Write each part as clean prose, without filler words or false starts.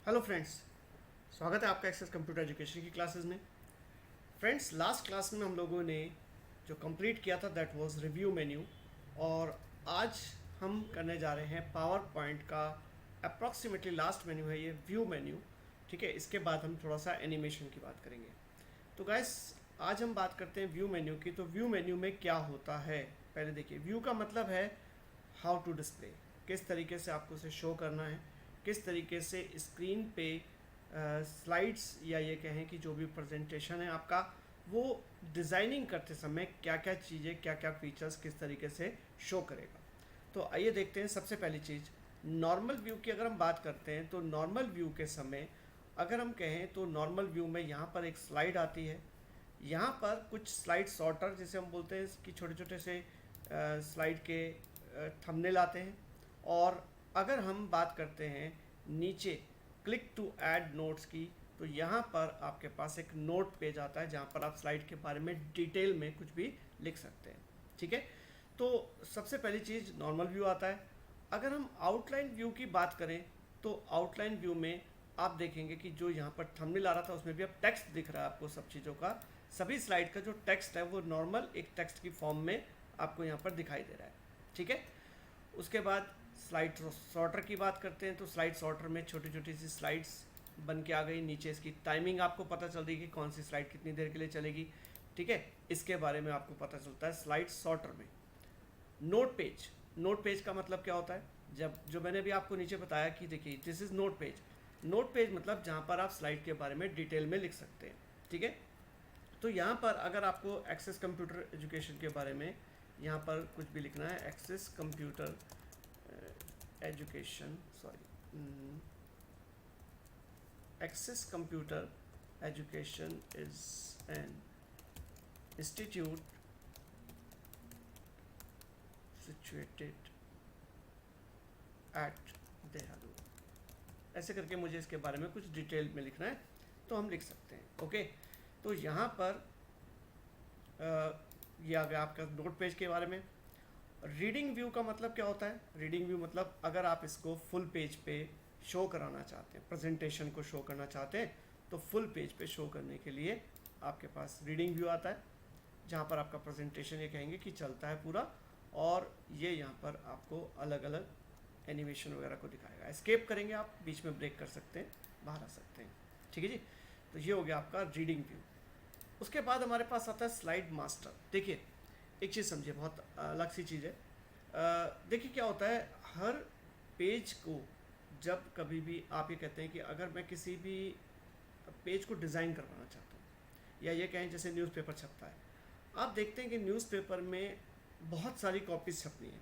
Hello friends, स्वागत है आपका एक्सेस कंप्यूटर एजुकेशन की क्लासेस में। फ्रेंड्स, लास्ट क्लास में हम लोगों ने जो कंप्लीट किया था दैट वाज रिव्यू मेन्यू, और आज हम करने जा रहे हैं पावर पॉइंट का अप्रॉक्सीमेटली लास्ट मेन्यू है ये व्यू मेन्यू। ठीक है, इसके बाद हम थोड़ा सा एनिमेशन की बात करेंगे। तो गाइस, आज हम बात करते हैं व्यू मेन्यू की। तो व्यू मेन्यू में क्या होता है, पहले देखिए। व्यू का मतलब है हाउ टू डिस्प्ले, किस तरीके से आपको उसे शो करना है, किस तरीके से स्क्रीन पे स्लाइड्स या ये कहें कि जो भी प्रेजेंटेशन है आपका, वो डिज़ाइनिंग करते समय क्या क्या चीज़ें, क्या क्या फीचर्स किस तरीके से शो करेगा। तो आइए देखते हैं। सबसे पहली चीज़, नॉर्मल व्यू की अगर हम बात करते हैं तो नॉर्मल व्यू के समय अगर हम कहें तो नॉर्मल व्यू में यहाँ पर एक स्लाइड आती है। यहाँ पर कुछ स्लाइड सॉर्टर जिसे हम बोलते हैं कि छोटे छोटे से स्लाइड के थंबनेल आते हैं। और अगर हम बात करते हैं नीचे क्लिक टू ऐड नोट्स की, तो यहाँ पर आपके पास एक नोट पेज आता है जहाँ पर आप स्लाइड के बारे में डिटेल में कुछ भी लिख सकते हैं। ठीक है, तो सबसे पहली चीज़ नॉर्मल व्यू आता है। अगर हम आउटलाइन व्यू की बात करें तो आउटलाइन व्यू में आप देखेंगे कि जो यहाँ पर थंबनेल आ रहा था उसमें भी अब टेक्स्ट दिख रहा है आपको। सब चीज़ों का, सभी स्लाइड का जो टेक्स्ट है वो नॉर्मल एक टेक्स्ट की फॉर्म में आपको यहाँ पर दिखाई दे रहा है। ठीक है, उसके बाद स्लाइड सॉर्टर की बात करते हैं। तो स्लाइड सॉर्टर में छोटी छोटी सी स्लाइड्स बन के आ गई। नीचे इसकी टाइमिंग आपको पता चल रही है कि कौन सी स्लाइड कितनी देर के लिए चलेगी। ठीक है, इसके बारे में आपको पता चलता है स्लाइड सॉर्टर में। नोट पेज, नोट पेज का मतलब क्या होता है, जब जो मैंने भी आपको नीचे बताया कि देखिए this is note page. Note page मतलब जहाँ पर आप स्लाइड के बारे में डिटेल में लिख सकते हैं। ठीक है, तो यहाँ पर अगर आपको एक्सेस कंप्यूटर एजुकेशन के बारे में यहाँ पर कुछ भी लिखना है, access computer education, sorry, access computer education is an institute situated at Dehradun, ऐसे करके मुझे इसके बारे में कुछ डिटेल में लिखना है तो हम लिख सकते हैं। ओके, तो यहाँ पर ये आ गया आपका नोट पेज के बारे में। रीडिंग व्यू का मतलब क्या होता है? रीडिंग व्यू मतलब अगर आप इसको फुल पेज पे शो कराना चाहते हैं, प्रेजेंटेशन को शो करना चाहते हैं, तो फुल पेज पे शो करने के लिए आपके पास रीडिंग व्यू आता है, जहाँ पर आपका प्रेजेंटेशन ये कहेंगे कि चलता है पूरा, और ये यहाँ पर आपको अलग अलग एनिमेशन वगैरह को दिखाएगा। एस्केप करेंगे आप, बीच में ब्रेक कर सकते हैं, बाहर आ सकते हैं। ठीक है जी, तो ये हो गया आपका रीडिंग व्यू। उसके बाद हमारे पास आता है स्लाइड मास्टर। देखिए, एक चीज़ समझिए, बहुत अलग सी चीज़ है। देखिए क्या होता है, हर पेज को जब कभी भी आप ये कहते हैं कि अगर मैं किसी भी पेज को डिज़ाइन करवाना चाहता हूँ, या ये कहें जैसे न्यूज़पेपर छपता है, आप देखते हैं कि न्यूज़पेपर में बहुत सारी कॉपीज छपनी है,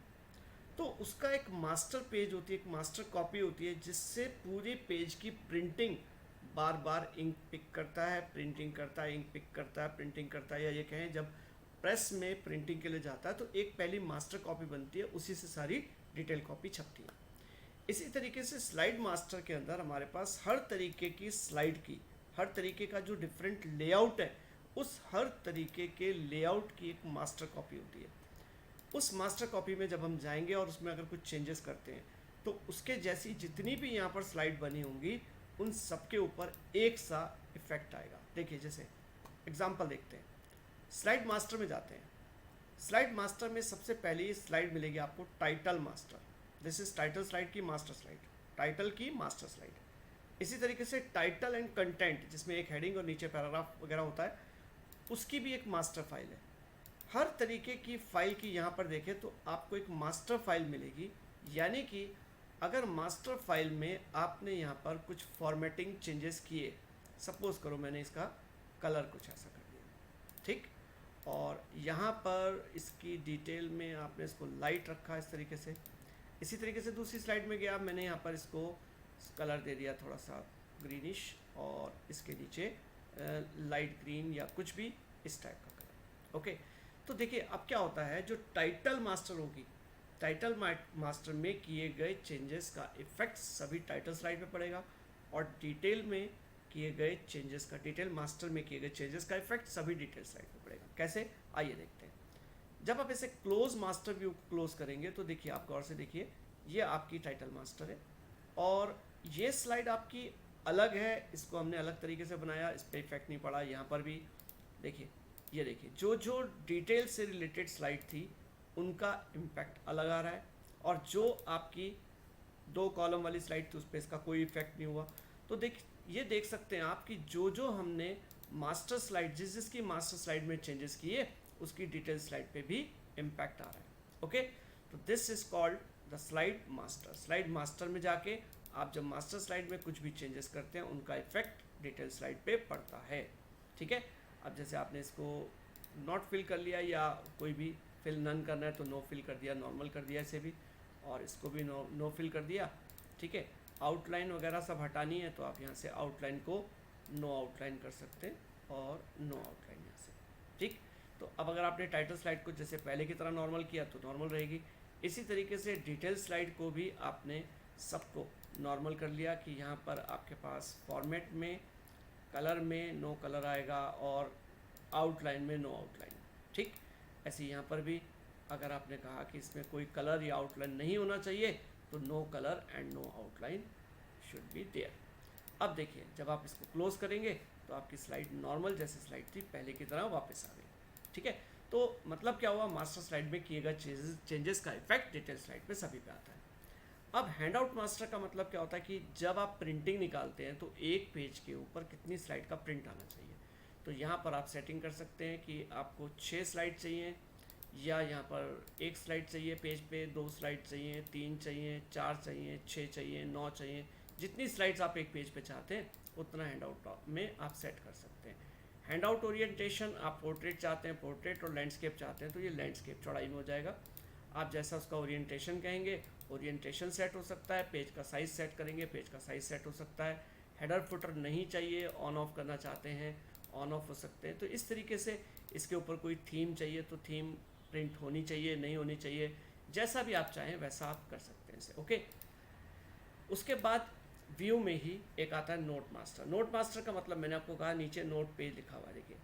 तो उसका एक मास्टर पेज होती है, एक मास्टर कॉपी होती है, जिससे पूरे पेज की प्रिंटिंग बार बार इंक पिक करता है, प्रिंटिंग करता है, इंक पिक करता है, प्रिंटिंग करता है, या ये कहें जब प्रेस में प्रिंटिंग के लिए जाता है तो एक पहली मास्टर कॉपी बनती है, उसी से सारी डिटेल कॉपी छपती है। इसी तरीके से स्लाइड मास्टर के अंदर हमारे पास हर तरीके की स्लाइड की, हर तरीके का जो डिफरेंट लेआउट है, उस हर तरीके के लेआउट की एक मास्टर कॉपी होती है। उस मास्टर कॉपी में जब हम जाएंगे और उसमें अगर कुछ चेंजेस करते हैं, तो उसके जैसी जितनी भी यहाँ पर स्लाइड बनी होंगी, उन सबके ऊपर एक सा इफेक्ट आएगा। देखिए, जैसे एग्जांपल देखते हैं, स्लाइड मास्टर में जाते हैं। स्लाइड मास्टर में सबसे पहली स्लाइड मिलेगी आपको title master. This is title slide की मास्टर स्लाइड, टाइटल की मास्टर स्लाइड। इसी तरीके से टाइटल एंड कंटेंट, जिसमें एक हेडिंग और नीचे पैराग्राफ वगैरह होता है, उसकी भी एक मास्टर फाइल है। हर तरीके की फाइल की यहाँ पर देखें तो आपको एक मास्टर फाइल मिलेगी। यानी कि अगर मास्टर फाइल में आपने यहाँ पर कुछ फॉर्मेटिंग चेंजेस किए, सपोज करो मैंने इसका कलर कुछ ऐसा कर दिया, ठीक, और यहाँ पर इसकी डिटेल में आपने इसको लाइट रखा इस तरीके से। इसी तरीके से दूसरी स्लाइड में गया, मैंने यहाँ पर इसको कलर दे दिया थोड़ा सा ग्रीनिश, और इसके नीचे लाइट ग्रीन या कुछ भी इस टाइप का कलर। ओके, तो देखिए अब क्या होता है, जो टाइटल मास्टर होगी, टाइटल मास्टर में किए गए चेंजेस का इफेक्ट सभी टाइटल स्लाइड पे पड़ेगा, और डिटेल में किए गए चेंजेस का, डिटेल मास्टर में किए गए चेंजेस का इफेक्ट सभी डिटेल स्लाइड पे पड़ेगा। कैसे, आइए देखते हैं। जब आप इसे क्लोज मास्टर व्यू क्लोज करेंगे तो देखिए, आप गौर से देखिए, ये आपकी टाइटल मास्टर है, और ये स्लाइड आपकी अलग है, इसको हमने अलग तरीके से बनाया, इस पर इफेक्ट नहीं पड़ा। यहाँ पर भी देखिए, ये देखिए, जो जो डिटेल से रिलेटेड स्लाइड थी उनका इम्पैक्ट अलग आ रहा है, और जो आपकी 2 कॉलम वाली स्लाइड थी उस पर इसका कोई इफेक्ट नहीं हुआ। तो ये देख सकते हैं आप कि जो जो हमने मास्टर स्लाइड, जिसकी मास्टर स्लाइड में चेंजेस किए, उसकी डिटेल स्लाइड पे भी इम्पैक्ट आ रहा है। ओके, तो this is called the slide master. Slide master में जाके आप जब मास्टर स्लाइड में कुछ भी चेंजेस करते हैं उनका इफेक्ट डिटेल स्लाइड पे पड़ता है। ठीक है, अब जैसे आपने इसको नॉट फिल कर लिया, या कोई भी फिल नन करना है तो नो फिल कर दिया, नॉर्मल कर दिया इसे भी, और इसको भी नो फिल कर दिया। ठीक है, आउटलाइन वगैरह सब हटानी है तो आप यहाँ से आउटलाइन को नो आउटलाइन कर सकते हैं, और नो आउटलाइन यहाँ से। ठीक, तो अब अगर आपने टाइटल स्लाइड को जैसे पहले की तरह नॉर्मल किया तो नॉर्मल रहेगी। इसी तरीके से डिटेल स्लाइड को भी आपने सबको नॉर्मल कर लिया कि यहाँ पर आपके पास फॉर्मेट में, कलर में नो कलर आएगा, और आउटलाइन में नो आउटलाइन। ठीक, ऐसे यहाँ पर भी अगर आपने कहा कि इसमें कोई कलर या आउटलाइन नहीं होना चाहिए तो no colour and no outline should be there. अब देखिए, जब आप इसको क्लोज करेंगे तो आपकी स्लाइड नॉर्मल जैसे स्लाइड थी पहले की तरह वापस आ गई। ठीक है, तो मतलब क्या हुआ, मास्टर स्लाइड में किए गए चेंजेस का इफेक्ट डिटेल स्लाइड पे सभी पे आता है। अब हैंड आउट मास्टर का मतलब क्या होता है कि जब आप प्रिंटिंग निकालते हैं तो एक पेज के ऊपर कितनी स्लाइड का प्रिंट आना चाहिए। तो यहाँ पर आप सेटिंग कर सकते हैं कि आपको 6 स्लाइड चाहिए, या यहाँ पर 1 स्लाइड चाहिए पेज पे, 2 स्लाइड चाहिए, 3 चाहिए, 4 चाहिए, 6 चाहिए, 9 चाहिए। जितनी स्लाइड्स आप एक पेज पे चाहते हैं उतना हैंड आउट में आप सेट कर सकते हैं। हैंड आउट ओरिएंटेशन, आप पोर्ट्रेट चाहते हैं पोर्ट्रेट, और लैंडस्केप चाहते हैं तो ये लैंडस्केप चौड़ाई में हो जाएगा। आप जैसा उसका ओरिएंटेशन कहेंगे ओरिएंटेशन सेट हो सकता है, पेज का साइज़ सेट करेंगे पेज का साइज़ सेट हो सकता है। हेडर फुटर नहीं चाहिए, ऑन ऑफ करना चाहते हैं ऑन ऑफ हो सकते हैं। तो इस तरीके से इसके ऊपर कोई थीम चाहिए तो थीम प्रिंट होनी चाहिए, नहीं होनी चाहिए, जैसा भी आप चाहें वैसा आप कर सकते हैं इसे। ओके, उसके बाद व्यू में ही एक आता है नोट मास्टर। नोट मास्टर का मतलब मैंने आपको कहा नीचे नोट पेज लिखा हुआ है। देखिए,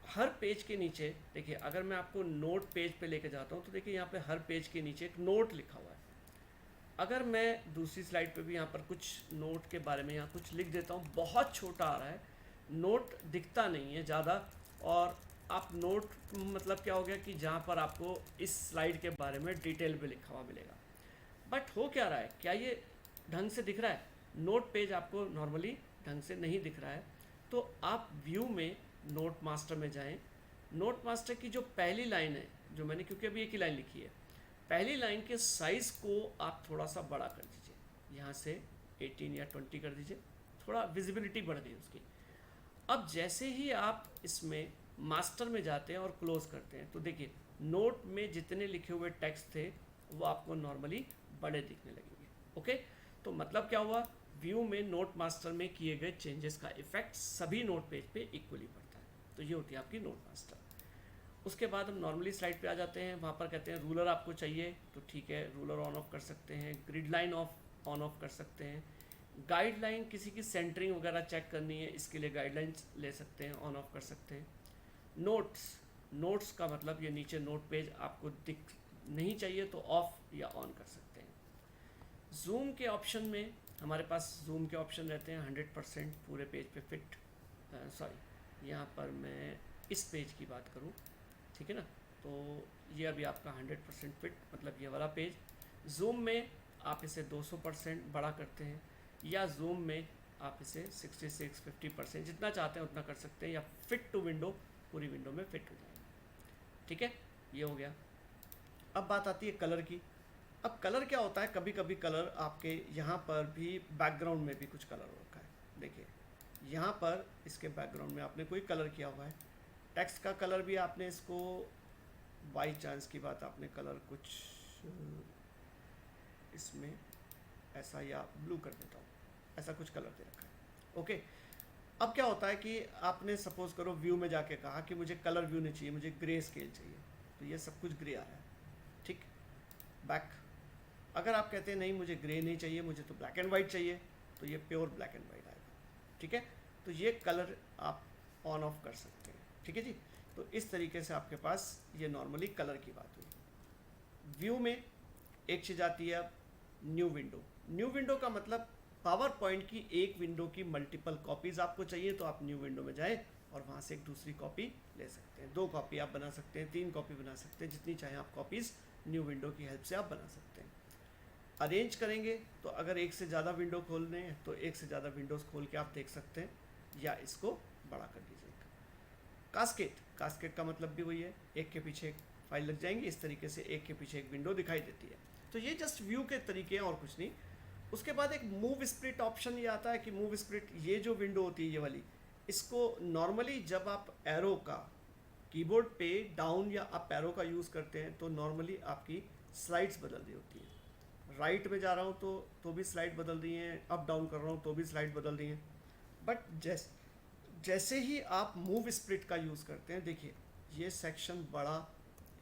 हर पेज के नीचे देखिए, अगर मैं आपको नोट पेज पे लेके जाता हूँ तो देखिए यहाँ पे हर पेज के नीचे एक नोट लिखा हुआ है। अगर मैं दूसरी स्लाइड पे भी यहाँ पर कुछ नोट के बारे में यहाँ कुछ लिख देता हूँ, बहुत छोटा आ रहा है, नोट दिखता नहीं है ज़्यादा, और आप नोट मतलब क्या हो गया कि जहाँ पर आपको इस स्लाइड के बारे में डिटेल में लिखा हुआ मिलेगा। बट हो क्या रहा है, क्या ये ढंग से दिख रहा है? नोट पेज आपको नॉर्मली ढंग से नहीं दिख रहा है। तो आप व्यू में नोट मास्टर में जाएं। नोट मास्टर की जो पहली लाइन है, जो मैंने क्योंकि अभी एक ही लाइन लिखी है, पहली लाइन के साइज़ को आप थोड़ा सा बड़ा कर दीजिए, यहाँ से 18 या 20 कर दीजिए, थोड़ा विजिबिलिटी बढ़ गई उसकी। अब जैसे ही आप इसमें मास्टर में जाते हैं और क्लोज करते हैं तो देखिए नोट में जितने लिखे हुए टेक्स्ट थे वो आपको नॉर्मली बड़े दिखने लगेंगे। ओके, तो मतलब क्या हुआ, व्यू में नोट मास्टर में किए गए चेंजेस का इफेक्ट सभी नोट पेज पे इक्वली पड़ता है। तो ये होती है आपकी नोट मास्टर। उसके बाद हम नॉर्मली स्लाइड पे आ जाते हैं। वहाँ पर कहते हैं रूलर आपको चाहिए तो ठीक है, रूलर ऑन ऑफ कर सकते हैं, ग्रिड लाइन ऑन ऑफ कर सकते हैं, गाइडलाइन किसी की सेंटरिंग वगैरह चेक करनी है इसके लिए गाइडलाइंस ले सकते हैं, ऑन ऑफ कर सकते हैं। नोट्स का मतलब ये नीचे नोट पेज आपको दिख नहीं चाहिए तो ऑफ या ऑन कर सकते हैं। जूम के ऑप्शन में हमारे पास जूम के ऑप्शन रहते हैं 100% पूरे पेज पे फिट। यहाँ पर मैं इस पेज की बात करूँ, ठीक है ना, तो ये अभी आपका 100% फिट, मतलब ये वाला पेज। जूम में आप इसे 200% बड़ा करते हैं, या जूम में आप इसे 66-50% जितना चाहते हैं उतना कर सकते हैं, या फिट टू विंडो पूरी विंडो में फिट हो जाएगा। ठीक है, ये हो गया। अब बात आती है कलर की। अब कलर क्या होता है, कभी कभी कलर आपके यहाँ पर भी बैकग्राउंड में भी कुछ कलर हो रखा है। देखिए यहाँ पर इसके बैकग्राउंड में आपने कोई कलर किया हुआ है, टेक्स्ट का कलर भी आपने इसको बाई चांस की बात आपने कलर कुछ इसमें ऐसा या ब्लू कर देता हूँ, ऐसा कुछ कलर दे रखा है। ओके, अब क्या होता है कि आपने सपोज करो व्यू में जाके कहा कि मुझे कलर व्यू नहीं चाहिए, मुझे ग्रे स्केल चाहिए, तो ये सब कुछ ग्रे आ रहा है। ठीक, बैक अगर आप कहते हैं नहीं मुझे ग्रे नहीं चाहिए, मुझे तो ब्लैक एंड वाइट चाहिए, तो ये प्योर ब्लैक एंड वाइट आएगा। ठीक है, तो ये कलर आप ऑन ऑफ कर सकते हैं। ठीक है जी, तो इस तरीके से आपके पास ये नॉर्मली कलर की बात हुई। व्यू में एक चीज़ आती है अब न्यू विंडो। न्यू विंडो का मतलब पावर पॉइंट की एक विंडो की मल्टीपल कॉपीज़ आपको चाहिए तो आप न्यू विंडो में जाएं और वहाँ से एक दूसरी कॉपी ले सकते हैं। 2 कॉपी आप बना सकते हैं, 3 कॉपी बना सकते हैं, जितनी चाहें आप कॉपीज़ न्यू विंडो की हेल्प से आप बना सकते हैं। अरेंज करेंगे तो अगर एक से ज़्यादा विंडो खोलने हैं तो एक से ज़्यादा विंडोज़ खोल के आप देख सकते हैं, या इसको बड़ा कर दीजिएगा। कास्केट, कास्केट का मतलब भी वही है, एक के पीछे एक फाइल लग जाएंगी, इस तरीके से एक के पीछे एक विंडो दिखाई देती है। तो ये जस्ट व्यू के तरीके हैं और कुछ नहीं। उसके बाद एक मूव स्प्लिट ऑप्शन ये आता है कि मूव स्प्लिट, ये जो विंडो होती है ये वाली, इसको नॉर्मली जब आप एरो का कीबोर्ड पे डाउन या अप एरो का यूज़ करते हैं तो नॉर्मली आपकी स्लाइड्स बदल रही होती है। राइट में जा रहा हूँ तो भी स्लाइड बदल रही हैं, अप डाउन कर रहा हूँ तो भी स्लाइड बदल रही हैं। बट जैसे ही आप मूव स्प्लिट का यूज़ करते हैं, देखिए ये सेक्शन बड़ा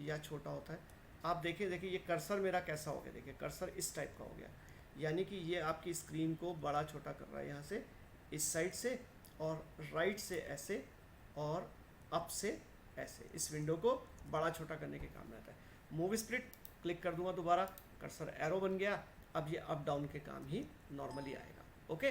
या छोटा होता है। आप देखिए ये कर्सर मेरा कैसा हो गया, देखिए कर्सर इस टाइप का हो गया, यानी कि ये आपकी स्क्रीन को बड़ा छोटा कर रहा है, यहाँ से इस साइड से और राइट से ऐसे और अप से ऐसे, इस विंडो को बड़ा छोटा करने के काम में आता है। मूव स्प्लिट क्लिक कर दूंगा दोबारा, कर्सर एरो बन गया, अब ये अप डाउन के काम ही नॉर्मली आएगा। ओके,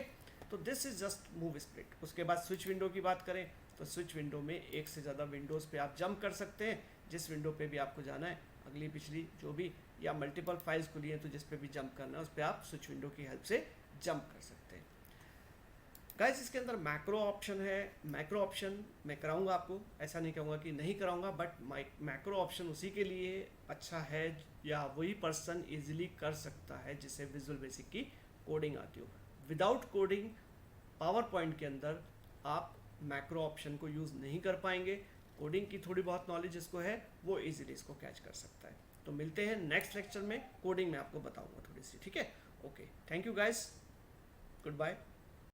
तो this is just move split. उसके बाद स्विच विंडो की बात करें तो स्विच विंडो में एक से ज़्यादा विंडोज़ पे आप जंप कर सकते हैं, जिस विंडो पे भी आपको जाना है, अगली पिछली जो भी, या मल्टीपल फाइल्स खुली हैं तो जिस पे भी जंप करना है उस पर आप स्विच विंडो की हेल्प से जंप कर सकते हैं। गाइस इसके अंदर मैक्रो ऑप्शन है, मैक्रो ऑप्शन मैं कराऊंगा आपको, ऐसा नहीं कहूँगा कि नहीं कराऊंगा, बट मैक्रो ऑप्शन उसी के लिए अच्छा है या वही पर्सन इजीली कर सकता है जिसे विजुअल बेसिक की कोडिंग आती हो। विदाउट कोडिंग पावर पॉइंट के अंदर आप मैक्रो ऑप्शन को यूज़ नहीं कर पाएंगे। कोडिंग की थोड़ी बहुत नॉलेज जिसको है वो इजीली इसको कैच कर सकता है। तो मिलते हैं नेक्स्ट लेक्चर में, कोडिंग में आपको बताऊंगा थोड़ी सी, ठीक है। Okay, thank you guys, good bye.